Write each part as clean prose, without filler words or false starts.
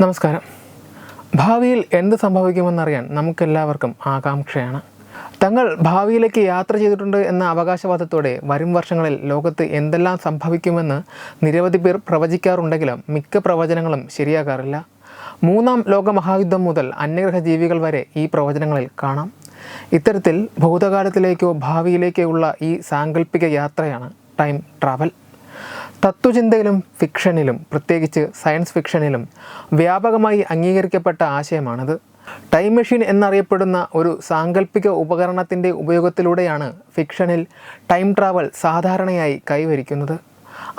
നമസ്കാരം. ഭാവിയിൽ എന്ത് സംഭവിക്കുമെന്നറിയാൻ നമുക്കെല്ലാവർക്കും ആകാംക്ഷയാണ്. തങ്ങൾ ഭാവിയിലേക്ക് യാത്ര ചെയ്തിട്ടുണ്ട് എന്ന അവകാശവാദത്തോടെ വരും വർഷങ്ങളിൽ ലോകത്ത് എന്തെല്ലാം സംഭവിക്കുമെന്ന് നിരവധി പേർ പ്രവചിക്കാറുണ്ടെങ്കിലും മിക്ക പ്രവചനങ്ങളും ശരിയാകാറില്ല. മൂന്നാം ലോകമഹായുദ്ധം മുതൽ അന്യഗ്രഹ ജീവികൾ വരെ ഈ പ്രവചനങ്ങളിൽ കാണാം. ഇത്തരത്തിൽ ഭൂതകാലത്തിലേക്കോ ഭാവിയിലേക്കോ ഉള്ള ഈ സാങ്കല്പിക യാത്രയാണ് ടൈം ട്രാവൽ. തത്വചിന്തയിലും ഫിക്ഷനിലും, പ്രത്യേകിച്ച് സയൻസ് ഫിക്ഷനിലും വ്യാപകമായി അംഗീകരിക്കപ്പെട്ട ആശയമാണിത്. ടൈം മെഷീൻ എന്നറിയപ്പെടുന്ന ഒരു സാങ്കല്പിക ഉപകരണത്തിൻ്റെ ഉപയോഗത്തിലൂടെയാണ് ഫിക്ഷനിൽ ടൈം ട്രാവൽ സാധാരണയായി കൈവരിക്കുന്നത്.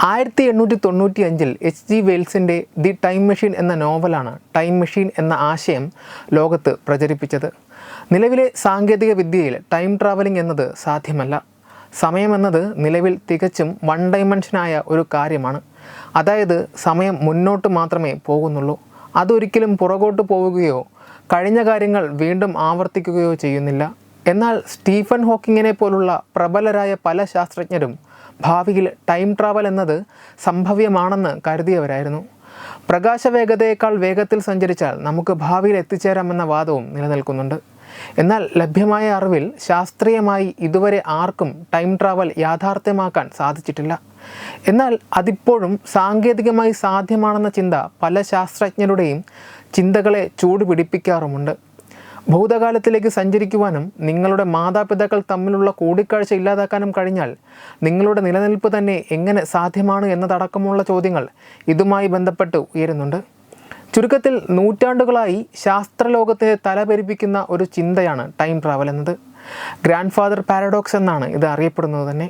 1895 H.G. വെൽസിൻ്റെ ദി ടൈം മെഷീൻ എന്ന നോവലാണ് ടൈം മെഷീൻ എന്ന ആശയം ലോകത്ത് പ്രചരിപ്പിച്ചത്. നിലവിലെ സാങ്കേതിക വിദ്യയിൽ ടൈം ട്രാവലിംഗ് എന്നത് സാധ്യമല്ല. സമയമെന്നത് നിലവിൽ തികച്ചും വൺ ഡൈമെൻഷനായ ഒരു കാര്യമാണ്. അതായത് സമയം മുന്നോട്ട് മാത്രമേ പോകുന്നുള്ളൂ. അതൊരിക്കലും പുറകോട്ട് പോവുകയോ കഴിഞ്ഞ കാര്യങ്ങൾ വീണ്ടും ആവർത്തിക്കുകയോ ചെയ്യുന്നില്ല. എന്നാൽ സ്റ്റീഫൻ ഹോക്കിങ്ങിനെ പോലുള്ള പ്രബലരായ പല ശാസ്ത്രജ്ഞരും ഭാവിയിൽ ടൈം ട്രാവൽ എന്നത് സംഭവ്യമാണെന്ന് കരുതിയവരായിരുന്നു. പ്രകാശവേഗതയേക്കാൾ വേഗത്തിൽ സഞ്ചരിച്ചാൽ നമുക്ക് ഭാവിയിൽ എത്തിച്ചേരാമെന്ന വാദവും നിലനിൽക്കുന്നുണ്ട്. എന്നാൽ ലഭ്യമായ അറിവിൽ ശാസ്ത്രീയമായി ഇതുവരെ ആർക്കും ടൈം ട്രാവൽ യാഥാർത്ഥ്യമാക്കാൻ സാധിച്ചിട്ടില്ല. എന്നാൽ അതിപ്പോഴും സാങ്കേതികമായി സാധ്യമാണെന്ന ചിന്ത പല ശാസ്ത്രജ്ഞരുടെയും ചിന്തകളെ ചൂടുപിടിപ്പിക്കാറുമുണ്ട്. ഭൂതകാലത്തിലേക്ക് സഞ്ചരിക്കുവാനും നിങ്ങളുടെ മാതാപിതാക്കൾ തമ്മിലുള്ള കൂടിക്കാഴ്ച ഇല്ലാതാക്കാനും കഴിഞ്ഞാൽ നിങ്ങളുടെ നിലനിൽപ്പ് തന്നെ എങ്ങനെ സാധ്യമാണ് എന്നതടക്കമുള്ള ചോദ്യങ്ങൾ ഇതുമായി ബന്ധപ്പെട്ട് ഉയരുന്നുണ്ട്. ചുരുക്കത്തിൽ നൂറ്റാണ്ടുകളായി ശാസ്ത്രലോകത്തെ തലപെരിപ്പിക്കുന്ന ഒരു ചിന്തയാണ് ടൈം ട്രാവൽ എന്നത്. ഗ്രാൻഡ് ഫാദർ പാരഡോക്സ് എന്നാണ് ഇത് അറിയപ്പെടുന്നത് തന്നെ.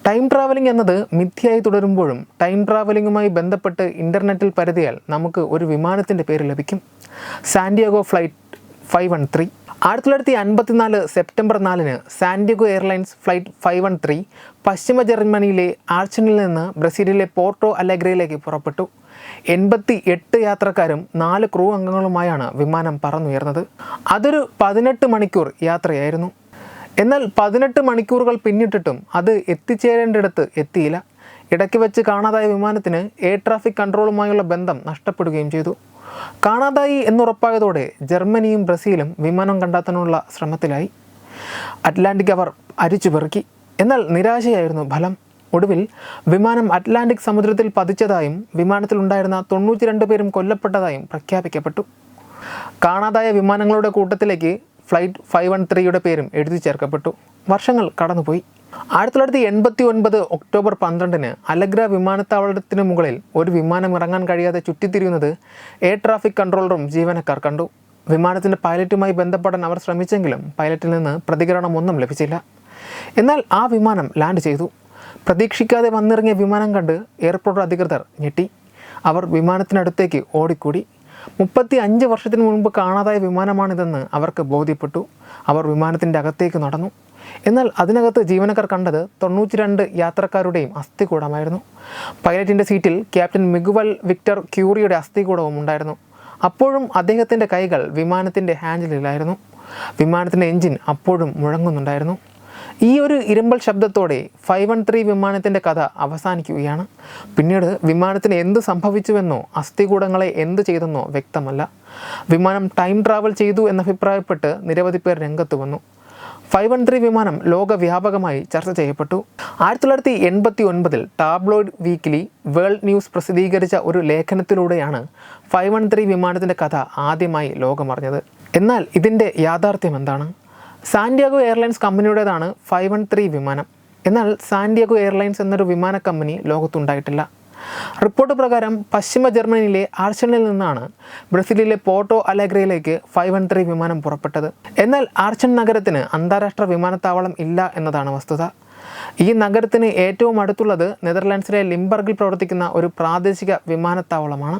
ടൈം ട്രാവലിംഗ് എന്നത് മിഥ്യയായി തുടരുമ്പോഴും ടൈം ട്രാവലിങ്ങുമായി ബന്ധപ്പെട്ട് ഇൻ്റർനെറ്റിൽ പരതിയാൽ നമുക്ക് ഒരു വിമാനത്തിൻ്റെ പേര് ലഭിക്കും. Santiago flight 513. 1954 September 4 Santiago airlines flight 513 പശ്ചിമ ജർമ്മനിയിലെ ആർച്ചനിൽ നിന്ന് ബ്രസീലിലെ പോർട്ടോ അലഗ്രയിലേക്ക് പുറപ്പെട്ടു. 88 യാത്രക്കാരും 4 ക്രൂ അംഗങ്ങളുമായാണ് വിമാനം പറന്നുയർന്നത്. അതൊരു 18 മണിക്കൂർ യാത്രയായിരുന്നു. എന്നാൽ 18 മണിക്കൂറുകൾ പിന്നിട്ടിട്ടും അത് എത്തിച്ചേരേണ്ടിടത്ത് എത്തിയില്ല. ഇടയ്ക്ക് വെച്ച് കാണാതായ വിമാനത്തിന് എയർ ട്രാഫിക് കൺട്രോളുമായുള്ള ബന്ധം നഷ്ടപ്പെടുകയും ചെയ്തു. കാണാതായി എന്നുറപ്പായതോടെ ജർമ്മനിയും ബ്രസീലും വിമാനം കണ്ടെത്താനുള്ള ശ്രമത്തിലായി. അറ്റ്ലാന്റിക് അവർ അരിച്ചുപെറുക്കി. എന്നാൽ നിരാശയായിരുന്നു ഫലം. ഒടുവിൽ വിമാനം അറ്റ്ലാന്റിക് സമുദ്രത്തിൽ പതിച്ചതായും വിമാനത്തിലുണ്ടായിരുന്ന 92 പേരും കൊല്ലപ്പെട്ടതായും പ്രഖ്യാപിക്കപ്പെട്ടു. കാണാതായ വിമാനങ്ങളുടെ കൂട്ടത്തിലേക്ക് ഫ്ലൈറ്റ് 513യുടെ പേരും എഴുതി ചേർക്കപ്പെട്ടു. വർഷങ്ങൾ കടന്നുപോയി. 1989 ഒക്ടോബർ 12 അലഗ്ര വിമാനത്താവളത്തിന് മുകളിൽ ഒരു വിമാനം ഇറങ്ങാൻ കഴിയാതെ ചുറ്റിത്തിരിയുന്നത് എയർ ട്രാഫിക് കൺട്രോളറും ജീവനക്കാർ കണ്ടു. വിമാനത്തിൻ്റെ പൈലറ്റുമായി ബന്ധപ്പെടാൻ അവർ ശ്രമിച്ചെങ്കിലും പൈലറ്റിൽ നിന്ന് പ്രതികരണമൊന്നും ലഭിച്ചില്ല. എന്നാൽ ആ വിമാനം ലാൻഡ് ചെയ്തു. പ്രതീക്ഷിക്കാതെ വന്നിറങ്ങിയ വിമാനം കണ്ട് എയർപോർട്ട് അധികൃതർ ഞെട്ടി. അവർ വിമാനത്തിനടുത്തേക്ക് ഓടിക്കൂടി. 35 വർഷത്തിന് മുൻപ് കാണാതായ വിമാനമാണിതെന്ന് അവർക്ക് ബോധ്യപ്പെട്ടു. അവർ വിമാനത്തിൻ്റെ അകത്തേക്ക് നടന്നു. എന്നാൽ അതിനകത്ത് ജീവനക്കാർ കണ്ടത് 92 യാത്രക്കാരുടെയും അസ്ഥികൂടമായിരുന്നു. പൈലറ്റിൻ്റെ സീറ്റിൽ ക്യാപ്റ്റൻ മിഗുവൽ വിക്ടർ ക്യൂറിയുടെ അസ്ഥികൂടവും ഉണ്ടായിരുന്നു. അപ്പോഴും അദ്ദേഹത്തിൻ്റെ കൈകൾ വിമാനത്തിൻ്റെ ഹാൻഡിലിലായിരുന്നു. വിമാനത്തിൻ്റെ എൻജിൻ അപ്പോഴും മുഴങ്ങുന്നുണ്ടായിരുന്നു. ഈ ഒരു ഇരുമ്പൽ ശബ്ദത്തോടെ 513 വിമാനത്തിൻ്റെ കഥ അവസാനിക്കുകയാണ്. പിന്നീട് വിമാനത്തിന് എന്ത് സംഭവിച്ചുവെന്നോ അസ്ഥികൂടങ്ങളെ എന്ത് ചെയ്തെന്നോ വ്യക്തമല്ല. വിമാനം ടൈം ട്രാവൽ ചെയ്തു എന്നഭിപ്രായപ്പെട്ട് നിരവധി പേർ രംഗത്ത് വന്നു. 513 വിമാനം ലോകവ്യാപകമായി ചർച്ച ചെയ്യപ്പെട്ടു. 1989 ടാബ്ലോയിഡ് വീക്കിലി വേൾഡ് ന്യൂസ് പ്രസിദ്ധീകരിച്ച ഒരു ലേഖനത്തിലൂടെയാണ് 513 വിമാനത്തിൻ്റെ കഥ ആദ്യമായി ലോകമറിഞ്ഞത്. എന്നാൽ ഇതിൻ്റെ യാഥാർത്ഥ്യം എന്താണ്? സാന്റിയാഗോ എയർലൈൻസ് കമ്പനിയുടേതാണ് 513 വിമാനം. എന്നാൽ സാന്റിയാഗോ എയർലൈൻസ് എന്നൊരു വിമാന കമ്പനി ലോകത്തുണ്ടായിട്ടില്ല. റിപ്പോർട്ട് പ്രകാരം പശ്ചിമ ജർമ്മനിയിലെ ആർച്ചനിൽ നിന്നാണ് ബ്രസീലിലെ പോർട്ടോ അലഗ്രയിലേക്ക് 513 വിമാനം പുറപ്പെട്ടത്. എന്നാൽ ആർച്ചൻ നഗരത്തിന് അന്താരാഷ്ട്ര വിമാനത്താവളം ഇല്ല എന്നതാണ് വസ്തുത. ഈ നഗരത്തിന് ഏറ്റവും അടുത്തുള്ളത് നെതർലാൻഡ്സിലെ ലിംബർഗിൽ പ്രവർത്തിക്കുന്ന ഒരു പ്രാദേശിക വിമാനത്താവളമാണ്.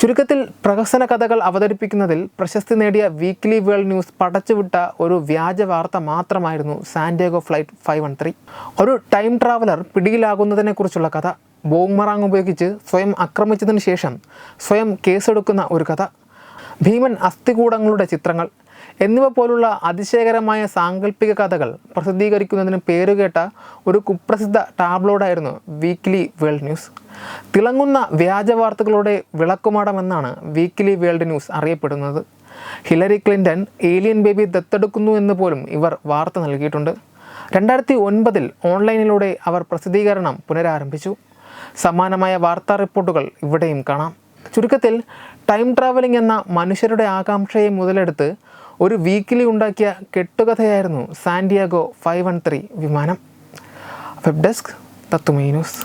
ചുരുക്കത്തിൽ പ്രഹസന കഥകൾ അവതരിപ്പിക്കുന്നതിൽ പ്രശസ്തി നേടിയ വീക്ക്ലി വേൾഡ് ന്യൂസ് പടച്ചുവിട്ട ഒരു വ്യാജ വാർത്ത മാത്രമായിരുന്നു സാന്റിയാഗോ ഫ്ലൈറ്റ് 513. ഒരു ടൈം ട്രാവലർ പിടിയിലാകുന്നതിനെക്കുറിച്ചുള്ള കഥ. ബൂമറാങ് ഉപയോഗിച്ച് സ്വയം ആക്രമിച്ചതിന് ശേഷം സ്വയം കേസെടുക്കുന്ന ഒരു കഥ. ഭീമൻ അസ്ഥികൂടങ്ങളുടെ ചിത്രങ്ങൾ എന്നിവ പോലുള്ള അതിശയകരമായ സാങ്കല്പിക കഥകൾ പ്രസിദ്ധീകരിക്കുന്നതിന് പേരുകേട്ട ഒരു കുപ്രസിദ്ധ ടാബ്ലോയിഡായിരുന്നു വീക്ക്ലി വേൾഡ് ന്യൂസ്. തിളങ്ങുന്ന വ്യാജ വാർത്തകളുടെ വിളക്കുമാടമെന്നാണ് വീക്ക്ലി വേൾഡ് ന്യൂസ് അറിയപ്പെടുന്നത്. ഹിലരി ക്ലിൻ്റൺ ഏലിയൻ ബേബി ദത്തെടുക്കുന്നു എന്ന് പോലും ഇവർ വാർത്ത നൽകിയിട്ടുണ്ട്. 2009 ഓൺലൈനിലൂടെ അവർ പ്രസിദ്ധീകരണം പുനരാരംഭിച്ചു. സമാനമായ വാർത്താ റിപ്പോർട്ടുകൾ ഇവിടെയും കാണാം. ചുരുക്കത്തിൽ ടൈം ട്രാവലിംഗ് എന്ന മനുഷ്യരുടെ ആകാംക്ഷയെ മുതലെടുത്ത് ഒരു വീക്കിലി ഉണ്ടാക്കിയ കെട്ടുകഥയായിരുന്നു സാന്റിയാഗോ 513 വിമാനം. വെബ് ഡെസ്ക് തത്തുമൈ ന്യൂസ്.